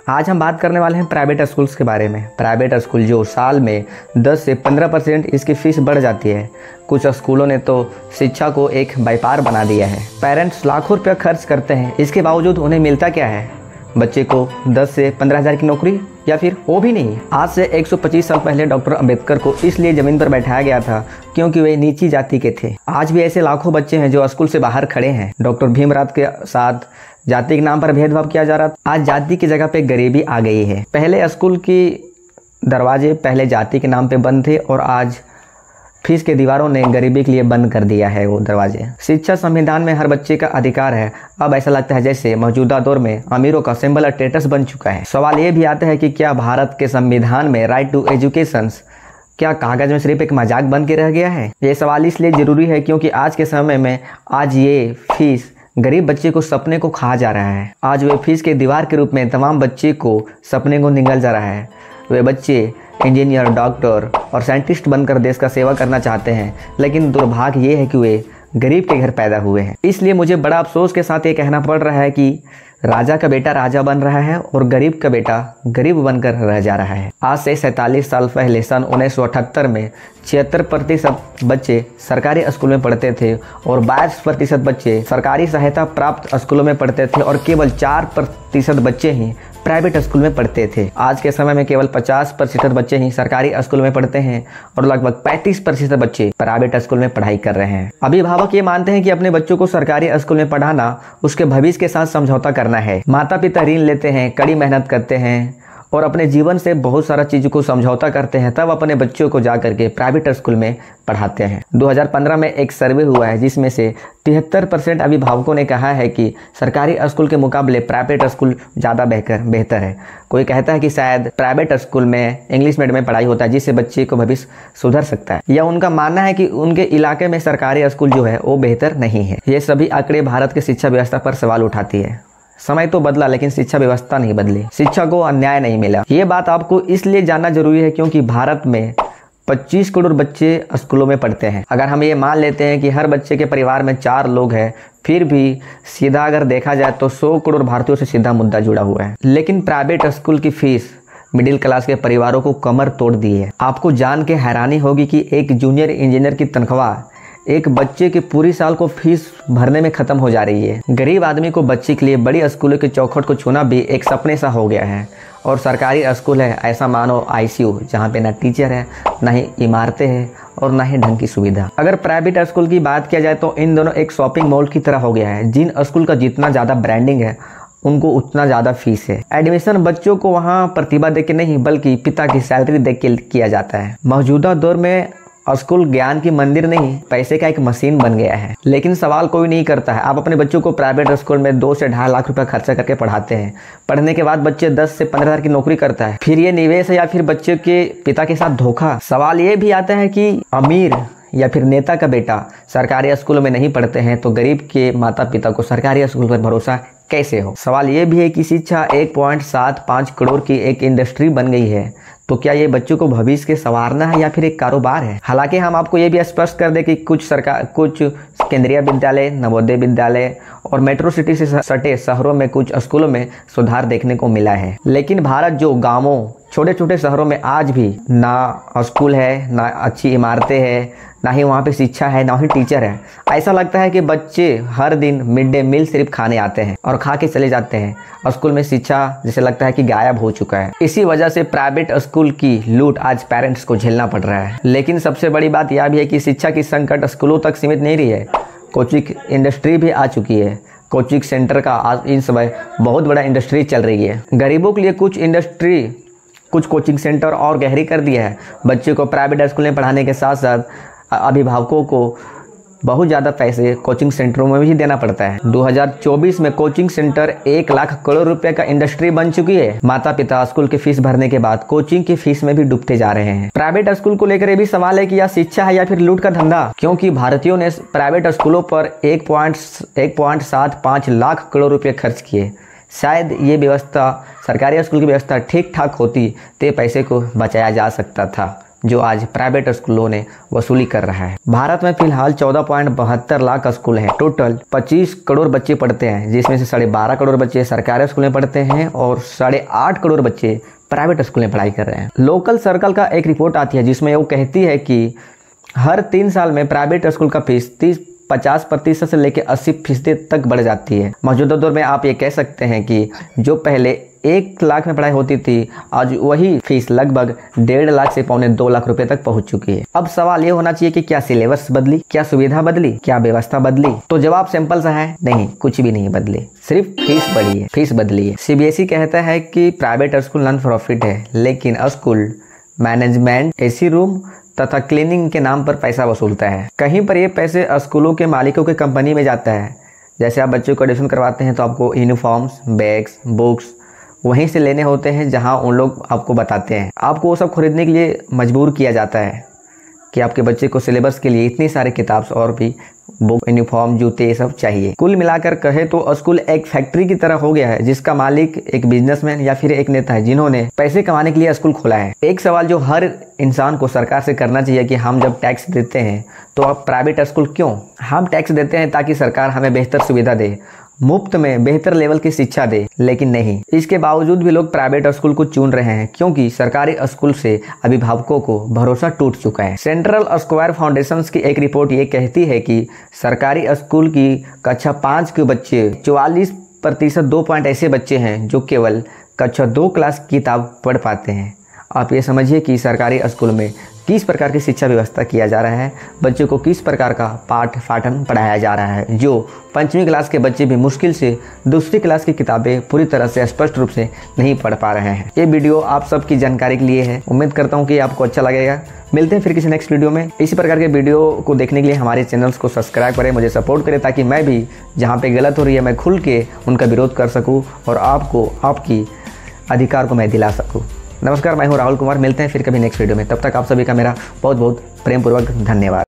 आज हम बात करने वाले हैं प्राइवेट स्कूल्स के बारे में। प्राइवेट स्कूल जो साल में 10 से 15% इसकी फ़ीस बढ़ जाती है। कुछ स्कूलों ने तो शिक्षा को एक व्यापार बना दिया है। पेरेंट्स लाखों रुपया खर्च करते हैं, इसके बावजूद उन्हें मिलता क्या है? बच्चे को 10 से 15 हज़ार की नौकरी, या फिर वो भी नहीं। आज से 125 साल पहले डॉक्टर अंबेडकर को इसलिए ज़मीन पर बैठाया गया था क्योंकि वे नीची जाति के थे। आज भी ऐसे लाखों बच्चे हैं जो स्कूल से बाहर खड़े हैं। डॉक्टर भीमराव के साथ जाति के नाम पर भेदभाव किया जा रहा था, आज जाति की जगह पे गरीबी आ गई है। पहले स्कूल की दरवाजे पहले जाति के नाम पे बंद थे और आज फीस के दीवारों ने गरीबी के लिए बंद कर दिया है वो दरवाजे। शिक्षा संविधान में हर बच्चे का अधिकार है। अब ऐसा लगता है जैसे मौजूदा दौर में अमीरों का सिंबल स्टेटस बन चुका है। सवाल ये भी आता है कि क्या भारत के संविधान में राइट टू एजुकेशन क्या कागज में सिर्फ एक मजाक बन के रह गया है? ये सवाल इसलिए ज़रूरी है क्योंकि आज के समय में आज ये फीस गरीब बच्चे को सपने को खा जा रहा है। आज वे फीस के दीवार के रूप में तमाम बच्चे को सपने को निगल जा रहा है। वे बच्चे इंजीनियर, डॉक्टर और साइंटिस्ट बनकर देश का सेवा करना चाहते हैं, लेकिन दुर्भाग्य ये है कि वे गरीब के घर पैदा हुए हैं। इसलिए मुझे बड़ा अफसोस के साथ ये कहना पड़ रहा है कि राजा का बेटा राजा बन रहा है और गरीब का बेटा गरीब बनकर रह जा रहा है। आज से 47 साल पहले सन 1978 में 76% बच्चे सरकारी स्कूल में पढ़ते थे और 22% बच्चे सरकारी सहायता प्राप्त स्कूलों में पढ़ते थे और केवल 4% बच्चे ही प्राइवेट स्कूल में पढ़ते थे। आज के समय में केवल 50% बच्चे ही सरकारी स्कूल में पढ़ते हैं और लगभग 35% बच्चे प्राइवेट स्कूल में पढ़ाई कर रहे हैं। अभिभावक ये मानते हैं कि अपने बच्चों को सरकारी स्कूल में पढ़ाना उसके भविष्य के साथ समझौता करना है। माता पिता ऋण लेते हैं, कड़ी मेहनत करते हैं और अपने जीवन से बहुत सारा चीज़ों को समझौता करते हैं, तब अपने बच्चों को जा करके प्राइवेट स्कूल में पढ़ाते हैं। 2015 में एक सर्वे हुआ है जिसमें से 73% अभिभावकों ने कहा है कि सरकारी स्कूल के मुकाबले प्राइवेट स्कूल ज़्यादा बेहतर है। कोई कहता है कि शायद प्राइवेट स्कूल में इंग्लिश मीडियम में पढ़ाई होता है जिससे बच्चे को भविष्य सुधर सकता है, या उनका मानना है कि उनके इलाके में सरकारी स्कूल जो है वो बेहतर नहीं है। ये सभी आंकड़े भारत की शिक्षा व्यवस्था पर सवाल उठाती है। समय तो बदला लेकिन शिक्षा व्यवस्था नहीं बदली, शिक्षा को अन्याय नहीं मिला। ये बात आपको इसलिए जानना जरूरी है क्योंकि भारत में 25 करोड़ बच्चे स्कूलों में पढ़ते हैं। अगर हम ये मान लेते हैं कि हर बच्चे के परिवार में 4 लोग हैं, फिर भी सीधा अगर देखा जाए तो 100 करोड़ भारतीयों से सीधा मुद्दा जुड़ा हुआ है। लेकिन प्राइवेट स्कूल की फीस मिडिल क्लास के परिवारों को कमर तोड़ दी है। आपको जान के हैरानी होगी कि एक जूनियर इंजीनियर की तनख्वाह एक बच्चे की पूरी साल को फीस भरने में खत्म हो जा रही है। गरीब आदमी को बच्चे के लिए बड़ी स्कूलों के चौखट को छूना भी एक सपने सा हो गया है। और सरकारी स्कूल है ऐसा मानो आईसीयू, जहाँ पे ना टीचर है, ना ही इमारतें हैं और ना ही ढंग की सुविधा। अगर प्राइवेट स्कूल की बात किया जाए तो इन दोनों एक शॉपिंग मॉल की तरह हो गया है। जिन स्कूल का जितना ज़्यादा ब्रांडिंग है उनको उतना ज़्यादा फीस है। एडमिशन बच्चों को वहाँ प्रतिभा देख के नहीं बल्कि पिता की सैलरी देख के किया जाता है। मौजूदा दौर में स्कूल ज्ञान की मंदिर नहीं, पैसे का एक मशीन बन गया है। लेकिन सवाल कोई नहीं करता है। आप अपने बच्चों को प्राइवेट स्कूल में 2 से 2.5 लाख रुपया खर्चा करके पढ़ाते हैं। पढ़ने के बाद बच्चे 10 से 15 हज़ार की नौकरी करता है। फिर ये निवेश है या फिर बच्चे के पिता के साथ धोखा? सवाल ये भी आता है कि अमीर या फिर नेता का बेटा सरकारी स्कूलों में नहीं पढ़ते हैं तो गरीब के माता पिता को सरकारी स्कूल पर भरोसा कैसे हो? सवाल ये भी है कि शिक्षा 1.75 करोड़ की एक इंडस्ट्री बन गई है, तो क्या ये बच्चों को भविष्य के संवारना है या फिर एक कारोबार है? हालांकि हम आपको ये भी स्पष्ट कर दें कि कुछ केंद्रीय विद्यालय, नवोदय विद्यालय और मेट्रो सिटी से सटे शहरों में कुछ स्कूलों में सुधार देखने को मिला है। लेकिन भारत जो गाँवों छोटे छोटे शहरों में आज भी ना स्कूल है, ना अच्छी इमारतें हैं, ना ही वहाँ पे शिक्षा है, ना ही टीचर है। ऐसा लगता है कि बच्चे हर दिन मिड डे मील सिर्फ खाने आते हैं और खा के चले जाते हैं। स्कूल में शिक्षा जैसे लगता है कि गायब हो चुका है। इसी वजह से प्राइवेट स्कूल की लूट आज पेरेंट्स को झेलना पड़ रहा है। लेकिन सबसे बड़ी बात यह भी है कि शिक्षा की संकट स्कूलों तक सीमित नहीं रही है, कोचिंग इंडस्ट्री भी आ चुकी है। कोचिंग सेंटर का आज इन समय बहुत बड़ा इंडस्ट्री चल रही है। गरीबों के लिए कुछ कोचिंग सेंटर और गहरी कर दिया है। बच्चे को प्राइवेट स्कूल में पढ़ाने के साथ साथ अभिभावकों को बहुत ज़्यादा पैसे कोचिंग सेंटरों में भी देना पड़ता है। 2024 में कोचिंग सेंटर 1 लाख करोड़ रुपए का इंडस्ट्री बन चुकी है। माता पिता स्कूल की फीस भरने के बाद कोचिंग की फीस में भी डूबते जा रहे हैं। प्राइवेट स्कूल को लेकर ये भी सवाल है कि यह शिक्षा है या फिर लूट का धंधा, क्योंकि भारतीयों ने प्राइवेट स्कूलों पर 1.75 लाख करोड़ रुपये खर्च किए। शायद ये व्यवस्था सरकारी स्कूल की व्यवस्था ठीक ठाक होती तो पैसे को बचाया जा सकता था। जो आज प्राइवेट स्कूलों ने वसूली कर रहा है। भारत में फिलहाल 14.72 लाख स्कूल हैं। टोटल 25 करोड़ बच्चे पढ़ते हैं, जिसमें से 12.5 करोड़ बच्चे सरकारी स्कूल में पढ़ते हैं और 8.5 करोड़ बच्चे प्राइवेट स्कूल में पढ़ाई कर रहे हैं। लोकल सर्कल का एक रिपोर्ट आती है जिसमें वो कहती है कि हर 3 साल में प्राइवेट स्कूल का फीस 50% से लेकर 80% तक बढ़ जाती है। मौजूदा दौर में आप ये कह सकते हैं कि जो पहले 1 लाख में पढ़ाई होती थी, आज वही फीस लगभग 1.5 लाख से 1.25 लाख रुपए तक पहुंच चुकी है। अब सवाल ये होना चाहिए कि क्या सिलेबस बदली, क्या सुविधा बदली, क्या व्यवस्था बदली? तो जवाब सिंपल सा है, नहीं, कुछ भी नहीं बदली, सिर्फ फीस बढ़ी है, फीस बदली है। CBSE कहता है कि प्राइवेट स्कूल नॉन प्रॉफिट है, लेकिन स्कूल मैनेजमेंट, AC रूम तथा क्लीनिंग के नाम पर पैसा वसूलता है। कहीं पर ये पैसे स्कूलों के मालिकों की कंपनी में जाता है। जैसे आप बच्चों को एडमिशन करवाते हैं तो आपको यूनिफॉर्म्स, बैग्स, बुक्स वहीं से लेने होते हैं जहां उन लोग आपको बताते हैं। आपको वो सब खरीदने के लिए मजबूर किया जाता है कि आपके बच्चे को सिलेबस के लिए इतनी सारे किताब और भी बुक, यूनिफॉर्म, जूते, ये सब चाहिए। कुल मिलाकर कहे तो स्कूल एक फैक्ट्री की तरह हो गया है जिसका मालिक एक बिजनेसमैन या फिर एक नेता है जिन्होंने पैसे कमाने के लिए स्कूल खोला है। एक सवाल जो हर इंसान को सरकार से करना चाहिए कि हम जब टैक्स देते हैं तो अब प्राइवेट स्कूल क्यों? हम टैक्स देते हैं ताकि सरकार हमें बेहतर सुविधा दे, मुफ्त में बेहतर लेवल की शिक्षा दे, लेकिन नहीं, इसके बावजूद भी लोग प्राइवेट स्कूल को चुन रहे हैं क्योंकि सरकारी स्कूल से अभिभावकों को भरोसा टूट चुका है। सेंट्रल स्क्वायर फाउंडेशन की एक रिपोर्ट ये कहती है कि सरकारी स्कूल की कक्षा 5 के बच्चे 44% 2 पॉइंट ऐसे बच्चे हैं जो केवल कक्षा 2 क्लास की किताब पढ़ पाते हैं। आप ये समझिए कि सरकारी स्कूल में किस प्रकार की शिक्षा व्यवस्था किया जा रहा है, बच्चों को किस प्रकार का पाठन पढ़ाया जा रहा है, जो 5वीं क्लास के बच्चे भी मुश्किल से 2री क्लास की किताबें पूरी तरह से स्पष्ट रूप से नहीं पढ़ पा रहे हैं। ये वीडियो आप सबकी जानकारी के लिए है, उम्मीद करता हूँ कि आपको अच्छा लगेगा। मिलते हैं फिर किसी नेक्स्ट वीडियो में। इसी प्रकार के वीडियो को देखने के लिए हमारे चैनल्स को सब्सक्राइब करें, मुझे सपोर्ट करें ताकि मैं भी जहाँ पे गलत हो रही है मैं खुल के उनका विरोध कर सकूँ और आपको आपकी अधिकार को मैं दिला सकूँ। नमस्कार, मैं हूं राहुल कुमार। मिलते हैं फिर कभी नेक्स्ट वीडियो में। तब तक आप सभी का मेरा बहुत बहुत प्रेमपूर्वक धन्यवाद।